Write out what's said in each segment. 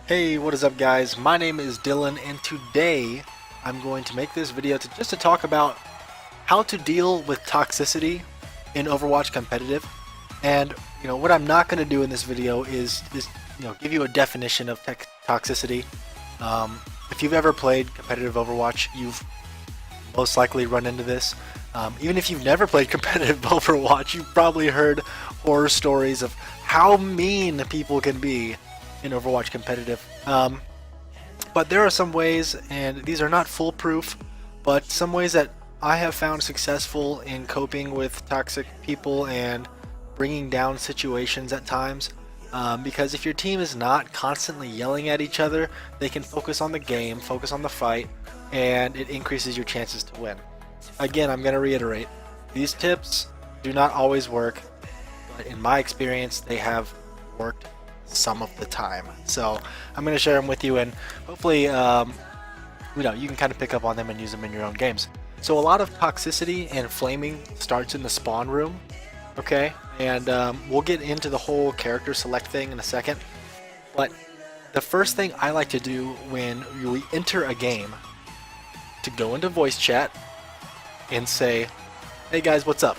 Hey, what is up guys? My name is Dylan and today I'm going to make this video just to talk about how to deal with toxicity in Overwatch competitive. And what I'm not going to do in this video is give you a definition of toxicity. If you've ever played competitive Overwatch, you've most likely run into this. Even if you've never played competitive Overwatch, you've probably heard horror stories of how mean people can be in Overwatch competitive. But there are some ways, and these are not foolproof, but some ways that I have found successful in coping with toxic people and bringing down situations at times. Because if your team is not constantly yelling at each other, they can focus on the game, focus on the fight, and it increases your chances to win. Again, I'm going to reiterate, these tips do not always work, but in my experience, they have worked some of the time. So I'm going to share them with you, and hopefully you can kind of pick up on them and use them in your own games. So a lot of toxicity and flaming starts in the spawn room, okay? And we'll get into the whole character select thing in a second. But the first thing I like to do when we enter a game, to go into voice chat and say, hey guys, what's up?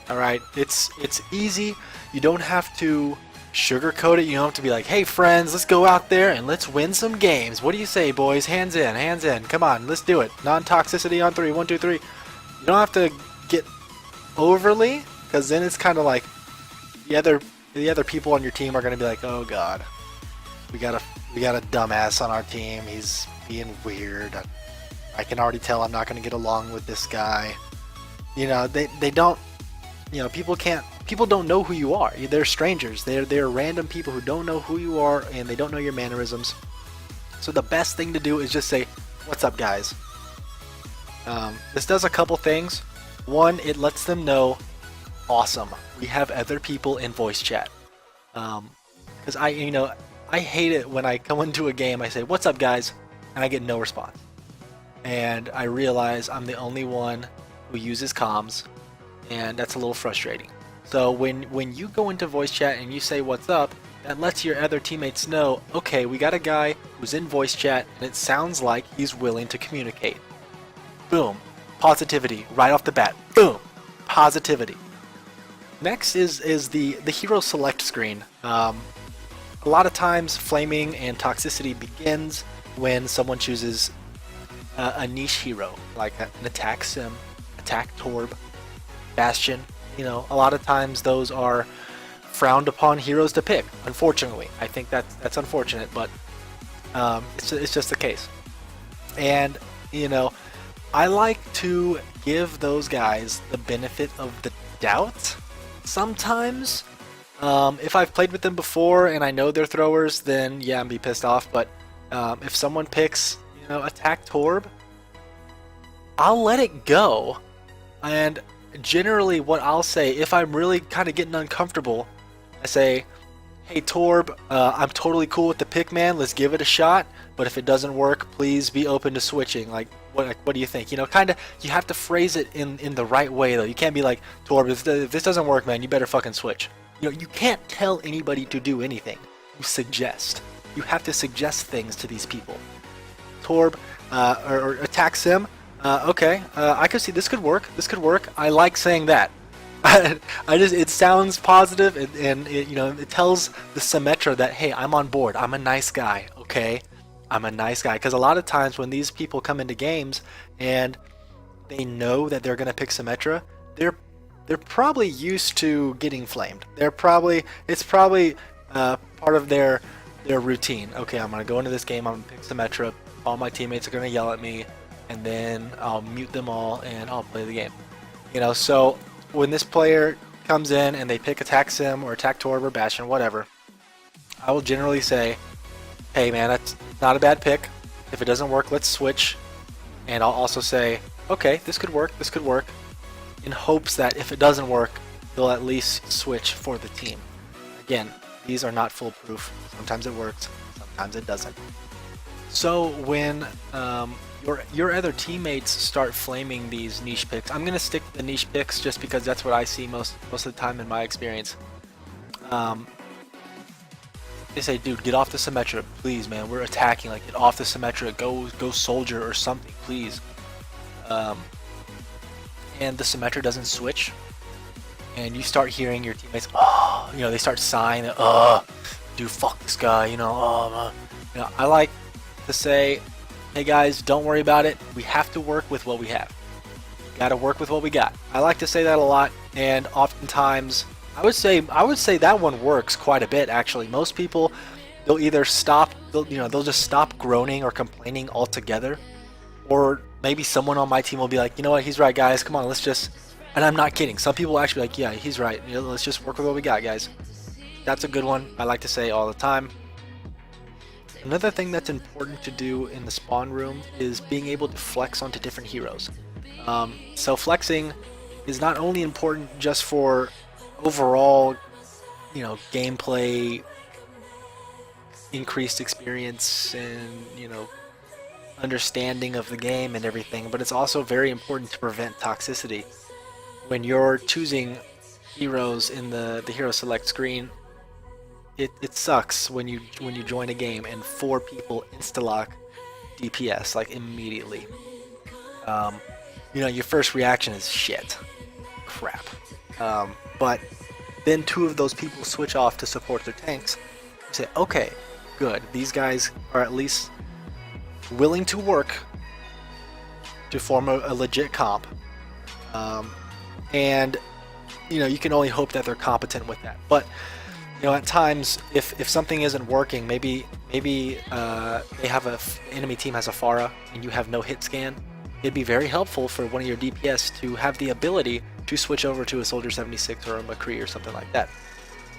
Alright, it's easy. You don't have to sugarcoat it. You don't have to be like, hey friends, let's go out there and let's win some games. What do you say, boys? Hands in, come on, let's do it. Non-toxicity on 3, 1, 2, 3. You don't have to get overly, because then it's kind of like the other people on your team are going to be like, oh god, we got a dumbass on our team, he's being weird, I can already tell I'm not going to get along with this guy. They don't, people don't know who you are. They're strangers. They're random people who don't know who you are, and they don't know your mannerisms. So the best thing to do is just say, what's up guys? This does a couple things. One, it lets them know, awesome, we have other people in voice chat. Because I hate it when I come into a game, I say, what's up guys? And I get no response. And I realize I'm the only one who uses comms, and that's a little frustrating. So when you go into voice chat and you say what's up, that lets your other teammates know, okay, we got a guy who's in voice chat and it sounds like he's willing to communicate. Boom. Positivity right off the bat. Boom. Positivity. Next is the hero select screen. A lot of times flaming and toxicity begins when someone chooses a niche hero, like an attack sim, attack torb, bastion. A lot of times those are frowned upon heroes to pick, unfortunately. I think that's unfortunate, but it's just the case. And I like to give those guys the benefit of the doubt sometimes. If I've played with them before and I know they're throwers, then yeah, I'm be pissed off. But if someone picks attack torb, I'll let it go. And generally what I'll say, if I'm really kind of getting uncomfortable, I say, hey Torb, I'm totally cool with the pick, man, let's give it a shot, but if it doesn't work, please be open to switching. Like what do you think? Kind of, you have to phrase it in the right way though. You can't be like, Torb, if this doesn't work, man, you better fucking switch. You can't tell anybody to do anything. You suggest. You have to suggest things to these people. Torb, or attack sim, okay, I could see this could work. This could work. I like saying that. It sounds positive, and it tells the Symmetra that, hey, I'm on board. I'm a nice guy. Okay, I'm a nice guy. Because a lot of times when these people come into games and they know that they're gonna pick Symmetra, they're probably used to getting flamed. It's probably part of their routine. Okay, I'm gonna go into this game. I'm gonna pick Symmetra. All my teammates are gonna yell at me, and then I'll mute them all and I'll play the game. So when this player comes in and they pick attack sim or attack torb or bastion, whatever, I will generally say, hey man, that's not a bad pick. If it doesn't work, let's switch. And I'll also say, okay, this could work, in hopes that if it doesn't work, they'll at least switch for the team. Again, these are not foolproof. Sometimes it works, sometimes it doesn't. So when your other teammates start flaming these niche picks, I'm gonna stick to the niche picks just because that's what I see most of the time in my experience. They say, dude, get off the Symmetra, please, man. We're attacking. Like, get off the Symmetra. Go soldier or something, please. And the Symmetra doesn't switch. And you start hearing your teammates, oh, you know, they start sighing, dude, fuck this guy, you know, oh, you know, I like to say, hey guys, don't worry about it. We have to work with what we have. Gotta work with what we got. I like to say that a lot, and oftentimes, I would say that one works quite a bit, actually. Most people, they'll either they'll just stop groaning or complaining altogether, or maybe someone on my team will be like, you know what, he's right, guys, come on, let's just, and I'm not kidding, some people will actually be like, yeah, he's right, you know, let's just work with what we got, guys. That's a good one. I like to say all the time. Another thing that's important to do in the spawn room is being able to flex onto different heroes. So flexing is not only important just for overall, you know, gameplay, increased experience, and, you know, understanding of the game and everything, but it's also very important to prevent toxicity. When you're choosing heroes in the hero select screen, it sucks when you join a game and 4 people insta-lock DPS like immediately. You know, your first reaction is shit, crap. But then 2 of those people switch off to support their tanks. You say, okay, good. These guys are at least willing to work to form a legit comp. And you know, you can only hope that they're competent with that. But you know, at times, if something isn't working, maybe they have enemy team has a Pharah and you have no hit scan. It'd be very helpful for one of your DPS to have the ability to switch over to a Soldier 76 or a McCree or something like that.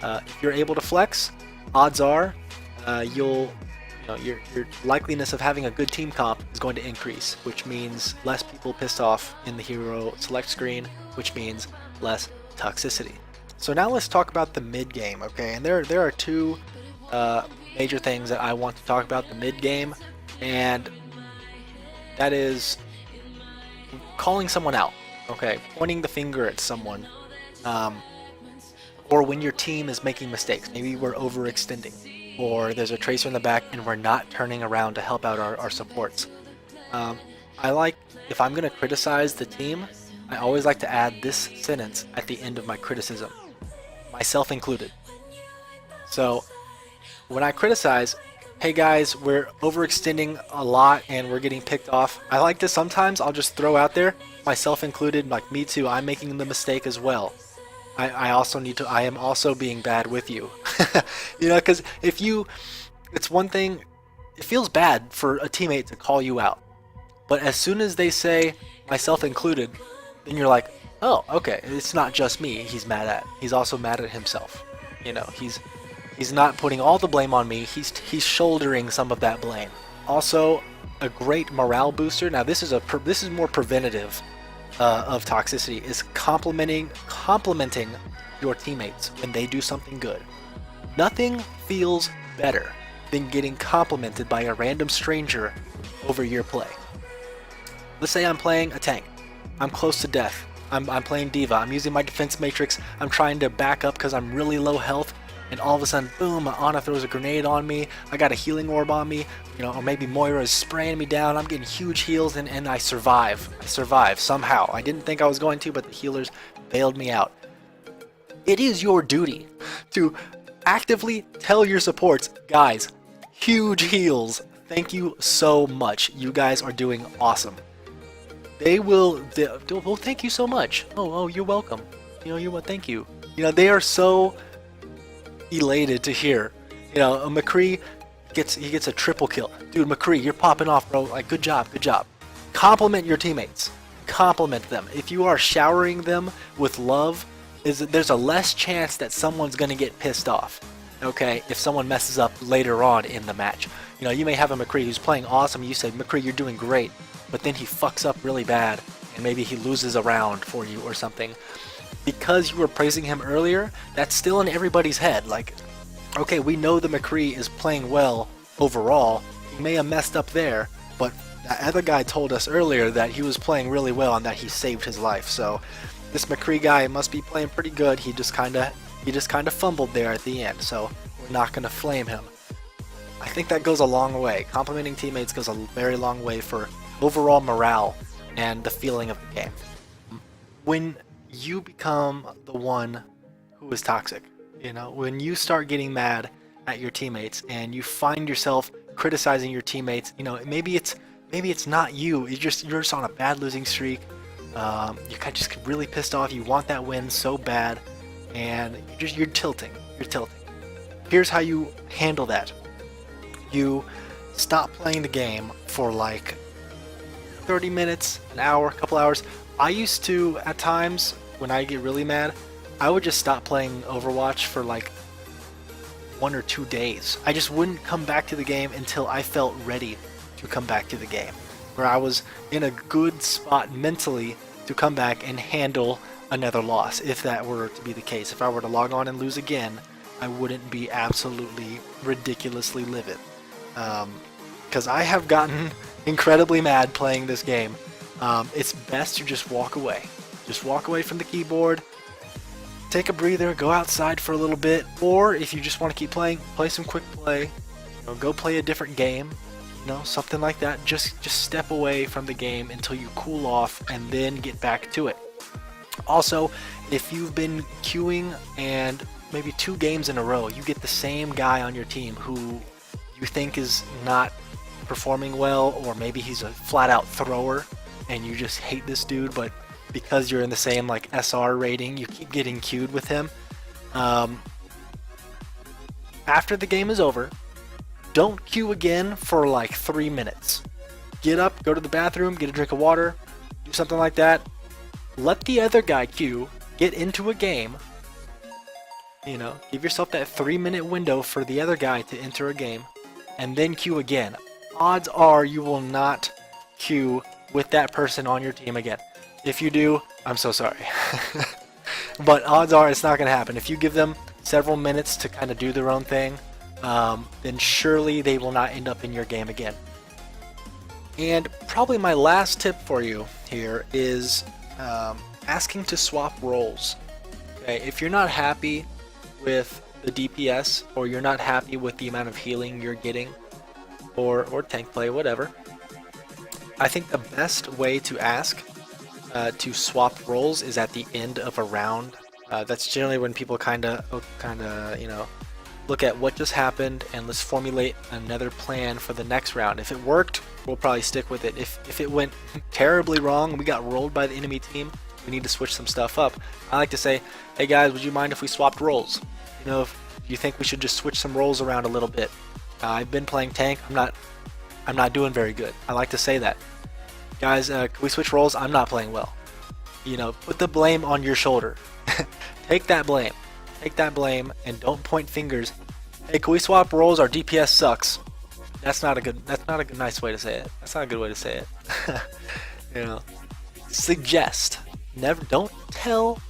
If you're able to flex, odds are your likeliness of having a good team comp is going to increase, which means less people pissed off in the hero select screen, which means less toxicity. So now let's talk about the mid game, okay? And there are 2 major things that I want to talk about the mid game, and that is calling someone out, okay? Pointing the finger at someone, or when your team is making mistakes. Maybe we're overextending, or there's a tracer in the back and we're not turning around to help out our supports. I like, if I'm going to criticize the team, I always like to add this sentence at the end of my criticism, myself included. So when I criticize, hey guys, we're overextending a lot and we're getting picked off, I like to sometimes, I'll just throw out there, myself included, like me too, I'm making the mistake as well. I am also being bad with you. You know, because it's one thing, it feels bad for a teammate to call you out. But as soon as they say, myself included, then you're like, oh, okay, it's not just me he's mad at. He's also mad at himself. You know, he's not putting all the blame on me, he's shouldering some of that blame. Also, a great morale booster, now this is more preventative of toxicity, is complimenting your teammates when they do something good. Nothing feels better than getting complimented by a random stranger over your play. Let's say I'm playing a tank. I'm close to death. I'm playing Diva. I'm using my defense matrix. I'm trying to back up because I'm really low health. And all of a sudden, boom, Ana throws a grenade on me. I got a healing orb on me. You know, or maybe Moira is spraying me down. I'm getting huge heals and I survive. I survive somehow. I didn't think I was going to, but the healers bailed me out. It is your duty to actively tell your supports, guys, huge heals. Thank you so much. You guys are doing awesome. Well, thank you so much. Oh, you're welcome. You know, thank you. You know, they are so elated to hear. You know, a McCree gets a triple kill. Dude, McCree, you're popping off, bro. Like, good job. Compliment your teammates. Compliment them. If you are showering them with love, there's a less chance that someone's gonna get pissed off. Okay, if someone messes up later on in the match. You know, you may have a McCree who's playing awesome. You say, McCree, you're doing great. But then he fucks up really bad, and maybe he loses a round for you or something. Because you were praising him earlier, that's still in everybody's head. Like, okay, we know the McCree is playing well overall. He may have messed up there, but that other guy told us earlier that he was playing really well and that he saved his life. So this McCree guy must be playing pretty good. He just kind of fumbled there at the end. So We're not going to flame him. I think that goes a long way. Complimenting teammates goes a very long way for overall morale and the feeling of the game. When you become the one who is toxic, you know, when you start getting mad at your teammates and you find yourself criticizing your teammates, you know, maybe it's not you. You're just on a bad losing streak. You're kind of just really pissed off. You want that win so bad, and you're tilting. You're tilting. Here's how you handle that. You stop playing the game for like 30 minutes, an hour, a couple hours. I used to, at times, when I get really mad, I would just stop playing Overwatch for like 1 or 2 days. I just wouldn't come back to the game until I felt ready to come back to the game, where I was in a good spot mentally to come back and handle another loss, if that were to be the case. If I were to log on and lose again, I wouldn't be absolutely ridiculously livid. Because I have gotten incredibly mad playing this game. It's best to just walk away. Just walk away from the keyboard, take a breather, go outside for a little bit, or if you just want to keep playing, play some quick play, you know, go play a different game, you know, something like that. Just step away from the game until you cool off and then get back to it. Also, if you've been queuing and maybe 2 games in a row, you get the same guy on your team who you think is not performing well, or maybe he's a flat out thrower and you just hate this dude, but because you're in the same like SR rating, you keep getting queued with him. After the game is over, don't queue again for like 3 minutes. Get up, go to the bathroom, get a drink of water, do something like that. Let the other guy queue, get into a game. You know, give yourself that 3-minute window for the other guy to enter a game, and then queue again. Odds are you will not queue with that person on your team again. If you do, I'm so sorry. But odds are it's not going to happen. If you give them several minutes to kind of do their own thing, then surely they will not end up in your game again. And probably my last tip for you here is asking to swap roles. Okay, if you're not happy with the DPS, or you're not happy with the amount of healing you're getting, or tank play, whatever, I think the best way to ask to swap roles is at the end of a round. That's generally when people kind of you know, look at what just happened and let's formulate another plan for the next round. If it worked, we'll probably stick with it. If it went terribly wrong and we got rolled by the enemy team, we need to switch some stuff up. I like to say, hey guys, would you mind if we swapped roles? You know, if you think we should just switch some roles around a little bit. I've been playing tank. I'm not doing very good. I like to say that. Guys, can we switch roles? I'm not playing well. You know, put the blame on your shoulder. Take that blame. Take that blame and don't point fingers. Hey, can we swap roles? Our DPS sucks. That's not a good nice way to say it. That's not a good way to say it. You know, suggest. Don't tell,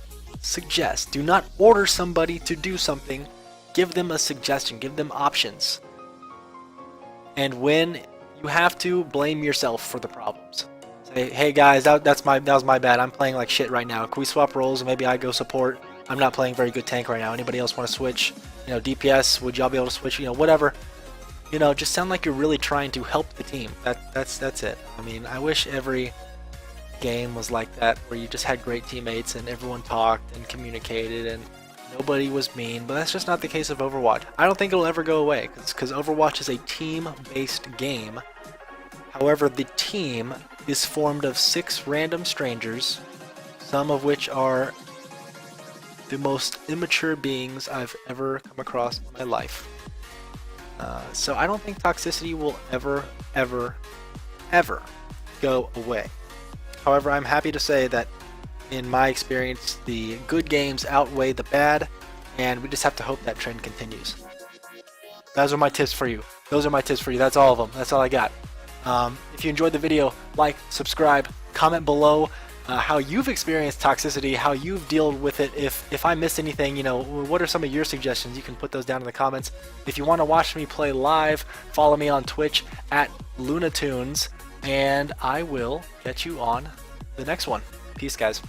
suggest. Do not order somebody to do something. Give them a suggestion. Give them options. And when you have to, blame yourself for the problems. Say, hey guys, that was my bad. I'm playing like shit right now. Can we swap roles and maybe I go support? I'm not playing very good tank right now. Anybody else want to switch? You know, DPS, would y'all be able to switch? You know, whatever. You know, just sound like you're really trying to help the team. That's it. I mean, I wish every game was like that, where you just had great teammates and everyone talked and communicated and nobody was mean, but that's just not the case of Overwatch. I don't think it'll ever go away, because Overwatch is a team-based game. However, the team is formed of 6 random strangers, some of which are the most immature beings I've ever come across in my life. So I don't think toxicity will ever go away. However, I'm happy to say that in my experience, the good games outweigh the bad, and we just have to hope that trend continues. Those are my tips for you. That's all of them. That's all I got. If you enjoyed the video, like, subscribe, comment below how you've experienced toxicity, how you've dealt with it. If I missed anything, you know, what are some of your suggestions? You can put those down in the comments. If you want to watch me play live, follow me on Twitch at Lunatunes, and I will catch you on the next one. Peace, guys.